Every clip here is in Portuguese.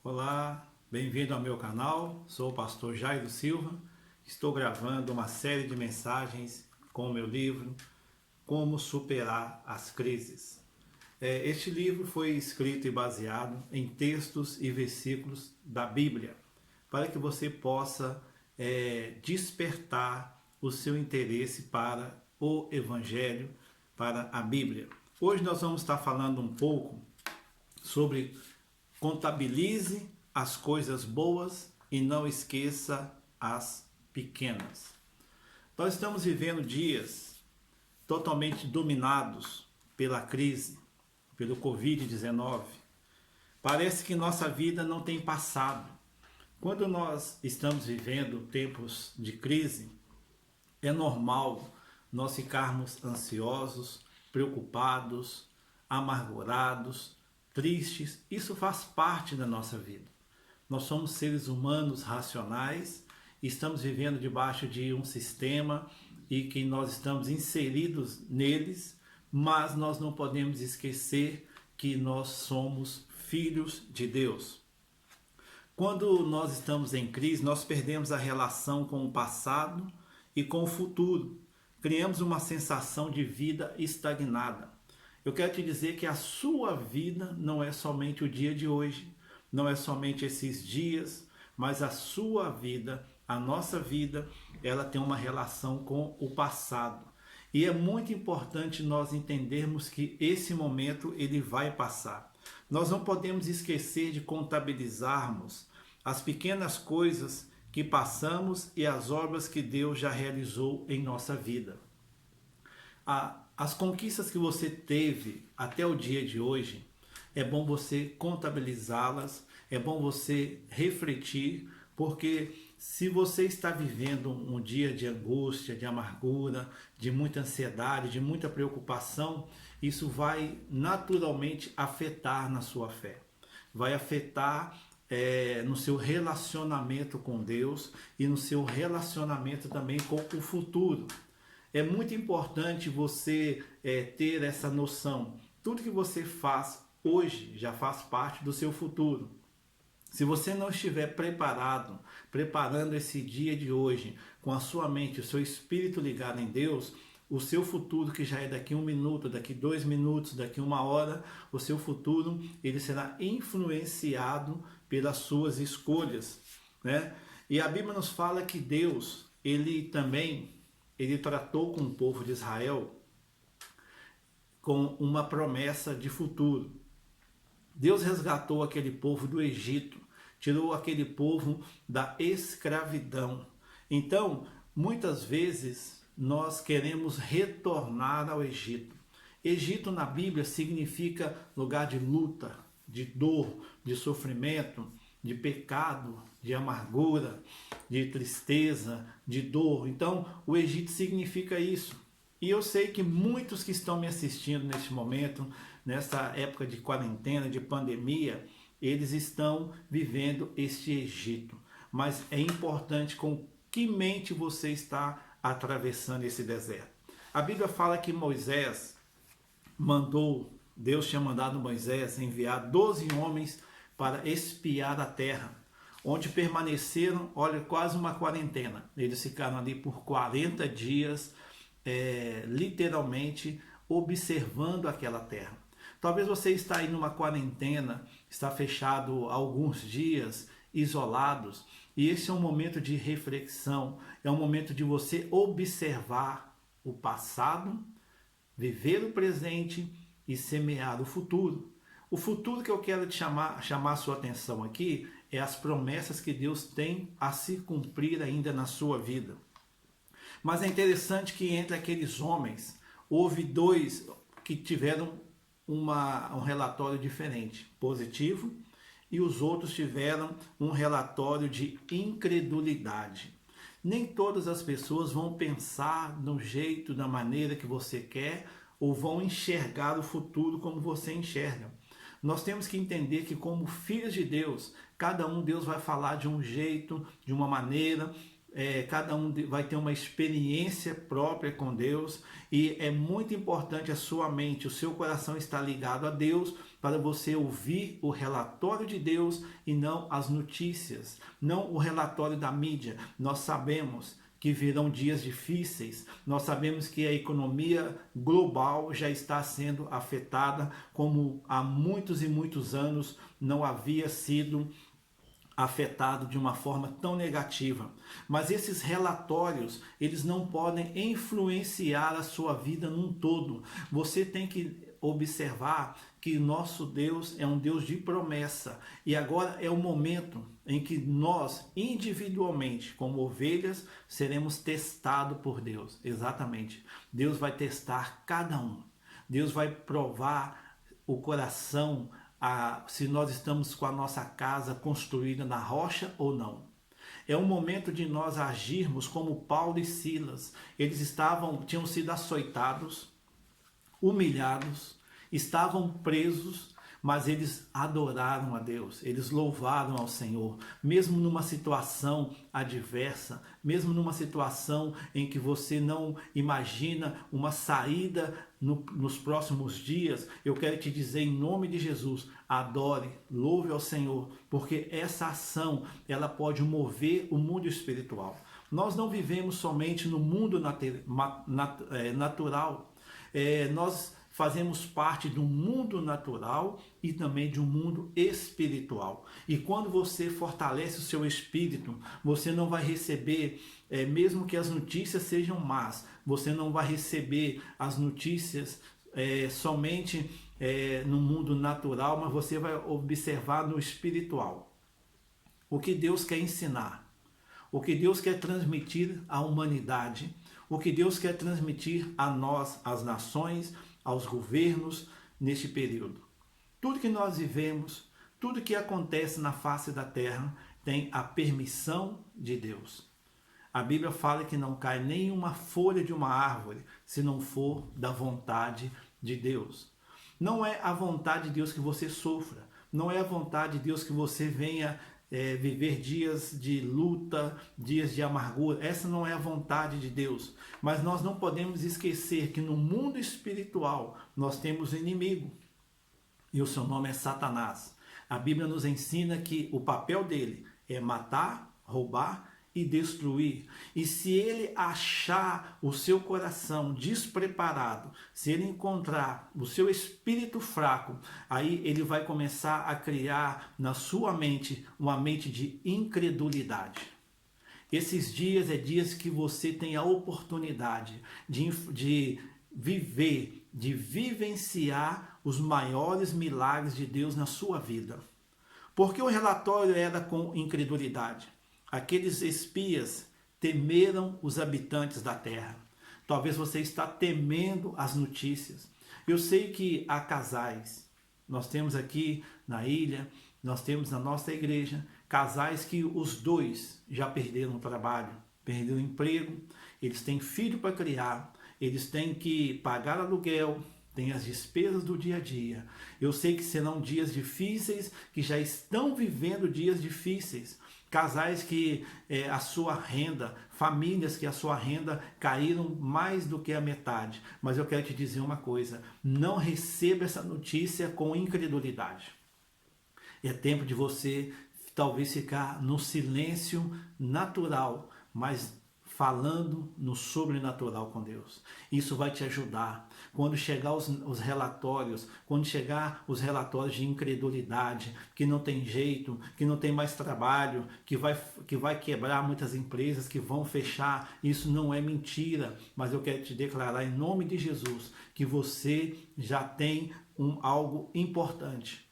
Olá, bem-vindo ao meu canal. Sou o pastor Jairo Silva. Estou gravando uma série de mensagens com o meu livro Como Superar as Crises. Este livro foi escrito e baseado em textos e versículos da Bíblia, para que você possa despertar o seu interesse para o Evangelho, para a Bíblia. Hoje nós vamos estar falando um pouco sobre contabilize as coisas boas e não esqueça as pequenas. Nós estamos vivendo dias totalmente dominados pela crise, pelo Covid-19. Parece que nossa vida não tem passado. Quando nós estamos vivendo tempos de crise, é normal nós ficarmos ansiosos, preocupados, amargurados, tristes. Isso faz parte da nossa vida. Nós somos seres humanos racionais, estamos vivendo debaixo de um sistema e que nós estamos inseridos neles, mas nós não podemos esquecer que nós somos filhos de Deus. Quando nós estamos em crise, nós perdemos a relação com o passado e com o futuro. Criamos uma sensação de vida estagnada. Eu quero te dizer que a sua vida não é somente o dia de hoje, não é somente esses dias, mas a sua vida, a nossa vida, ela tem uma relação com o passado. E é muito importante nós entendermos que esse momento ele vai passar. Nós não podemos esquecer de contabilizarmos as pequenas coisas que passamos e as obras que Deus já realizou em nossa vida. As conquistas que você teve até o dia de hoje, é bom você contabilizá-las, é bom você refletir, porque se você está vivendo um dia de angústia, de amargura, de muita ansiedade, de muita preocupação, isso vai naturalmente afetar na sua fé, vai afetar no seu relacionamento com Deus e no seu relacionamento também com o futuro. É muito importante você ter essa noção. Tudo que você faz hoje já faz parte do seu futuro. Se você não estiver preparando esse dia de hoje, com a sua mente, o seu espírito ligado em Deus, o seu futuro, que já é daqui 1 minuto, daqui 2 minutos, daqui 1 hora, o seu futuro ele será influenciado pelas suas escolhas, né? E a Bíblia nos fala que Deus, ele tratou com o povo de Israel com uma promessa de futuro. Deus resgatou aquele povo do Egito, tirou aquele povo da escravidão. Então, muitas vezes nós queremos retornar ao Egito. Egito na Bíblia significa lugar de luta, de dor, de sofrimento, de pecado, de amargura, de tristeza, de dor. Então, o Egito significa isso. E eu sei que muitos que estão me assistindo neste momento, nessa época de quarentena, de pandemia, eles estão vivendo este Egito. Mas é importante com que mente você está atravessando esse deserto. A Bíblia fala que Deus tinha mandado Moisés enviar 12 homens para espiar a terra, onde permaneceram, olha, quase uma quarentena. Eles ficaram ali por 40 dias, literalmente observando aquela terra. Talvez você está aí numa quarentena, está fechado alguns dias, isolados, e esse é um momento de reflexão, é um momento de você observar o passado, viver o presente e semear o futuro. O futuro que eu quero te chamar a sua atenção aqui é as promessas que Deus tem a se cumprir ainda na sua vida. Mas é interessante que entre aqueles homens, houve 2 que tiveram um relatório diferente, positivo, e os outros tiveram um relatório de incredulidade. Nem todas as pessoas vão pensar no jeito, da maneira que você quer, ou vão enxergar o futuro como você enxerga. Nós temos que entender que, como filhos de Deus, cada um Deus vai falar de um jeito, de uma maneira, cada um vai ter uma experiência própria com Deus, e é muito importante a sua mente, o seu coração estar ligado a Deus, para você ouvir o relatório de Deus e não as notícias, não o relatório da mídia. Nós sabemos que virão dias difíceis, nós sabemos que a economia global já está sendo afetada como há muitos e muitos anos não havia sido afetado de uma forma tão negativa. Mas esses relatórios, eles não podem influenciar a sua vida num todo. Você tem que observar que nosso Deus é um Deus de promessa. E agora é o momento em que nós, individualmente, como ovelhas, seremos testados por Deus. Exatamente. Deus vai testar cada um. Deus vai provar o coração, se nós estamos com a nossa casa construída na rocha ou não. É um momento de nós agirmos como Paulo e Silas. Eles tinham sido açoitados, humilhados, estavam presos, mas eles adoraram a Deus, eles louvaram ao Senhor, mesmo numa situação adversa, mesmo numa situação em que você não imagina uma saída nos próximos dias. Eu quero te dizer, em nome de Jesus, adore, louve ao Senhor, porque essa ação, ela pode mover o mundo espiritual. Nós não vivemos somente no mundo natural, nós fazemos parte do mundo natural e também de um mundo espiritual. E quando você fortalece o seu espírito, você não vai receber, mesmo que as notícias sejam más, você não vai receber as notícias somente no mundo natural, mas você vai observar no espiritual. O que Deus quer ensinar, o que Deus quer transmitir à humanidade, o que Deus quer transmitir a nós, às nações, aos governos, neste período. Tudo que nós vivemos, tudo que acontece na face da terra, tem a permissão de Deus. A Bíblia fala que não cai nenhuma folha de uma árvore, se não for da vontade de Deus. Não é a vontade de Deus que você sofra, não é a vontade de Deus que você venha viver dias de luta, dias de amargura. Essa não é a vontade de Deus. Mas nós não podemos esquecer que no mundo espiritual nós temos um inimigo, e o seu nome é Satanás. A Bíblia nos ensina que o papel dele é matar, roubar e destruir. E se ele achar o seu coração despreparado, se ele encontrar o seu espírito fraco, aí ele vai começar a criar na sua mente uma mente de incredulidade. Esses dias é dias que você tem a oportunidade de viver, de vivenciar os maiores milagres de Deus na sua vida. Porque o relatório era com incredulidade. Aqueles espias temeram os habitantes da terra. Talvez você está temendo as notícias. Eu sei que há casais. Nós temos aqui na ilha, nós temos na nossa igreja, casais que os dois já perderam o trabalho, perderam o emprego, eles têm filho para criar, eles têm que pagar aluguel, tem as despesas do dia a dia. Eu sei que serão dias difíceis, que já estão vivendo dias difíceis. Casais que a sua renda, famílias que a sua renda caíram mais do que a metade. Mas eu quero te dizer uma coisa, não receba essa notícia com incredulidade. É tempo de você talvez ficar no silêncio natural, mas falando no sobrenatural com Deus. Isso vai te ajudar. Quando chegar os relatórios, quando chegar os relatórios de incredulidade, que não tem jeito, que não tem mais trabalho, que vai quebrar muitas empresas, que vão fechar, isso não é mentira. Mas eu quero te declarar em nome de Jesus que você já tem algo importante.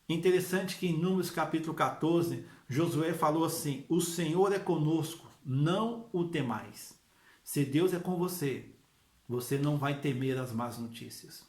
Interessante que em Números capítulo 14, Josué falou assim: o Senhor é conosco, não o temais. Se Deus é com você, você não vai temer as más notícias.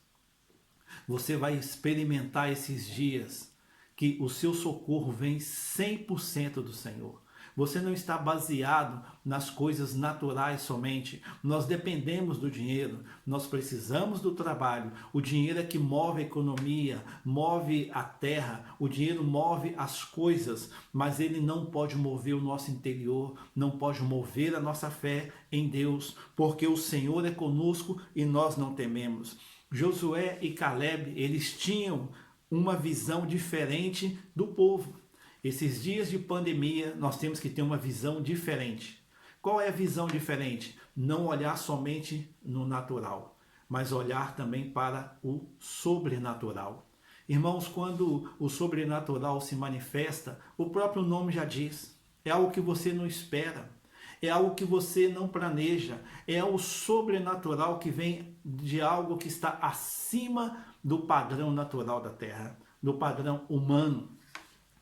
Você vai experimentar esses dias que o seu socorro vem 100% do Senhor. Você não está baseado nas coisas naturais somente. Nós dependemos do dinheiro, nós precisamos do trabalho. O dinheiro é que move a economia, move a terra, o dinheiro move as coisas, mas ele não pode mover o nosso interior, não pode mover a nossa fé em Deus, porque o Senhor é conosco e nós não tememos. Josué e Caleb, eles tinham uma visão diferente do povo. Esses dias de pandemia, nós temos que ter uma visão diferente. Qual é a visão diferente? Não olhar somente no natural, mas olhar também para o sobrenatural. Irmãos, quando o sobrenatural se manifesta, o próprio nome já diz, é algo que você não espera, é algo que você não planeja, é o sobrenatural que vem de algo que está acima do padrão natural da terra, do padrão humano.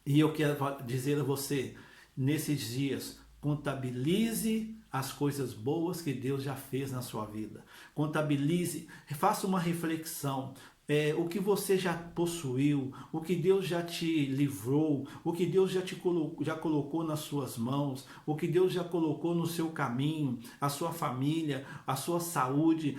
E eu quero dizer a você, nesses dias, contabilize as coisas boas que Deus já fez na sua vida. Contabilize, faça uma reflexão. O que você já possuiu, o que Deus já te livrou, o que Deus já colocou nas suas mãos, o que Deus já colocou no seu caminho, a sua família, a sua saúde.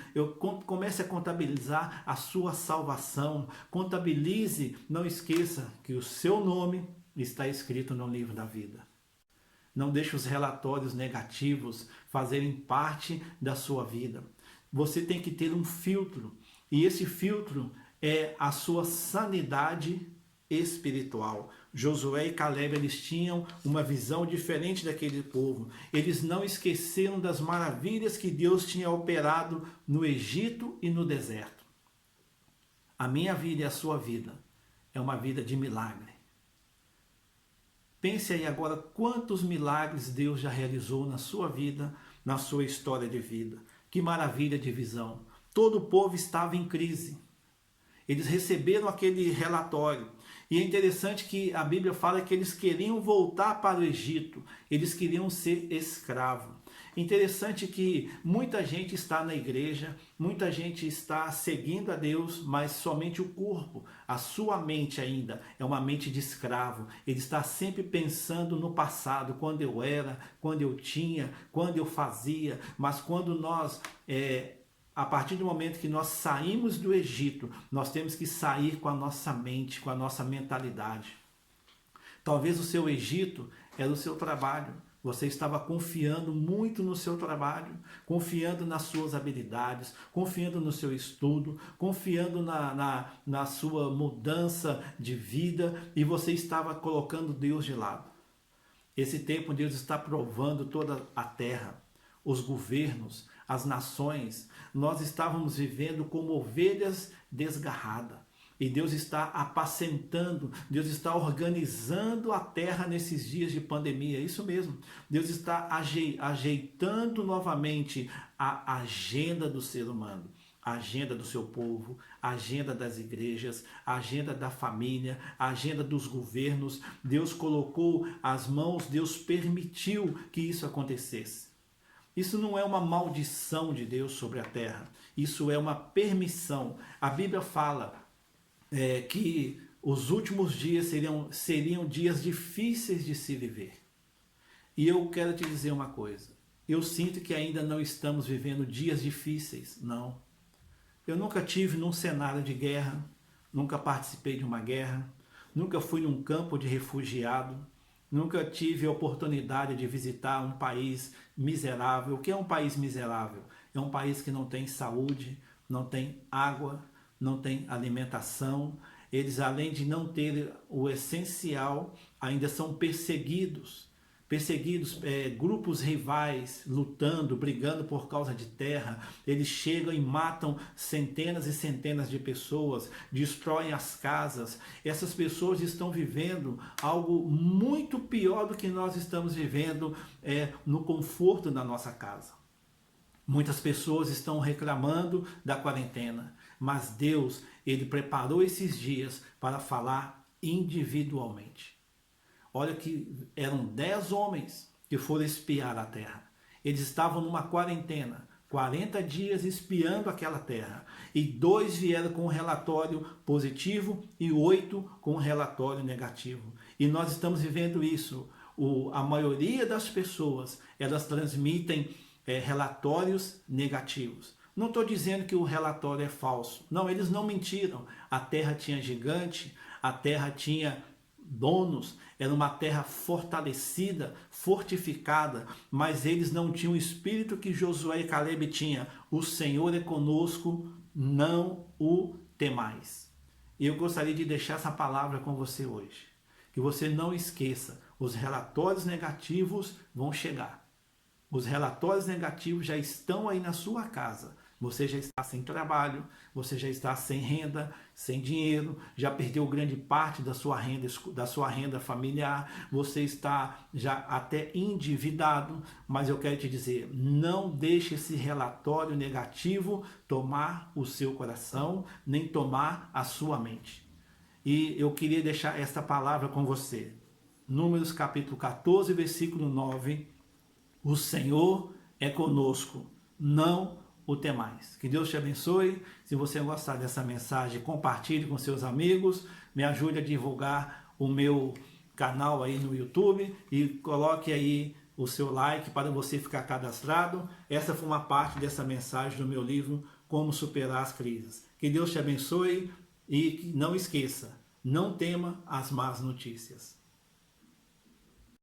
Comece a contabilizar a sua salvação. Contabilize, não esqueça que o seu nome está escrito no livro da vida. Não deixe os relatórios negativos fazerem parte da sua vida. Você tem que ter um filtro. E esse filtro é a sua sanidade espiritual. Josué e Caleb, eles tinham uma visão diferente daquele povo. Eles não esqueceram das maravilhas que Deus tinha operado no Egito e no deserto. A minha vida e a sua vida é uma vida de milagre. Pense aí agora quantos milagres Deus já realizou na sua vida, na sua história de vida. Que maravilha de visão. Todo o povo estava em crise. Eles receberam aquele relatório. E é interessante que a Bíblia fala que eles queriam voltar para o Egito. Eles queriam ser escravos. Interessante que muita gente está na igreja, muita gente está seguindo a Deus, mas somente o corpo, a sua mente ainda é uma mente de escravo. Ele está sempre pensando no passado, quando eu era, quando eu tinha, quando eu fazia. Mas quando nós... A partir do momento que nós saímos do Egito, nós temos que sair com a nossa mente, com a nossa mentalidade. Talvez o seu Egito era o seu trabalho. Você estava confiando muito no seu trabalho, confiando nas suas habilidades, confiando no seu estudo, confiando na sua mudança de vida, e você estava colocando Deus de lado. Esse tempo Deus está provando toda a terra, os governos, as nações. Nós estávamos vivendo como ovelhas desgarradas. E Deus está apacentando, Deus está organizando a terra nesses dias de pandemia. Isso mesmo. Deus está ajeitando novamente a agenda do ser humano, a agenda do seu povo, a agenda das igrejas, a agenda da família, a agenda dos governos. Deus colocou as mãos, Deus permitiu que isso acontecesse. Isso não é uma maldição de Deus sobre a terra, isso é uma permissão. A Bíblia fala que os últimos dias seriam dias difíceis de se viver. E eu quero te dizer uma coisa, eu sinto que ainda não estamos vivendo dias difíceis, não. Eu nunca tive num cenário de guerra, nunca participei de uma guerra, nunca fui num campo de refugiado, nunca tive a oportunidade de visitar um país miserável. O que é um país miserável? É um país que não tem saúde, não tem água, não tem alimentação. Eles, além de não ter o essencial, ainda são perseguidos. Grupos rivais lutando, brigando por causa de terra. Eles chegam e matam centenas e centenas de pessoas, destroem as casas. Essas pessoas estão vivendo algo muito pior do que nós estamos vivendo no conforto da nossa casa. Muitas pessoas estão reclamando da quarentena, mas Deus, Ele preparou esses dias para falar individualmente. Olha que eram 10 homens que foram espiar a terra. Eles estavam numa quarentena, 40 dias espiando aquela terra. E 2 vieram com um relatório positivo e 8 com um relatório negativo. E nós estamos vivendo isso. A maioria das pessoas, elas transmitem relatórios negativos. Não estou dizendo que o relatório é falso. Não, eles não mentiram. A terra tinha gigante, a terra tinha donos, era uma terra fortalecida, fortificada, mas eles não tinham o espírito que Josué e Caleb tinham. O Senhor é conosco, não o temais. E eu gostaria de deixar essa palavra com você hoje. Que você não esqueça, os relatórios negativos vão chegar. Os relatórios negativos já estão aí na sua casa. Você já está sem trabalho, você já está sem renda, sem dinheiro, já perdeu grande parte da sua renda familiar, você está já até endividado, mas eu quero te dizer, não deixe esse relatório negativo tomar o seu coração, nem tomar a sua mente. E eu queria deixar esta palavra com você. Números capítulo 14, versículo 9. O Senhor é conosco, não o temais. Que Deus te abençoe. Se você gostar dessa mensagem, compartilhe com seus amigos, me ajude a divulgar o meu canal aí no YouTube e coloque aí o seu like para você ficar cadastrado. Essa foi uma parte dessa mensagem do meu livro Como Superar as Crises. Que Deus te abençoe e não esqueça, não tema as más notícias.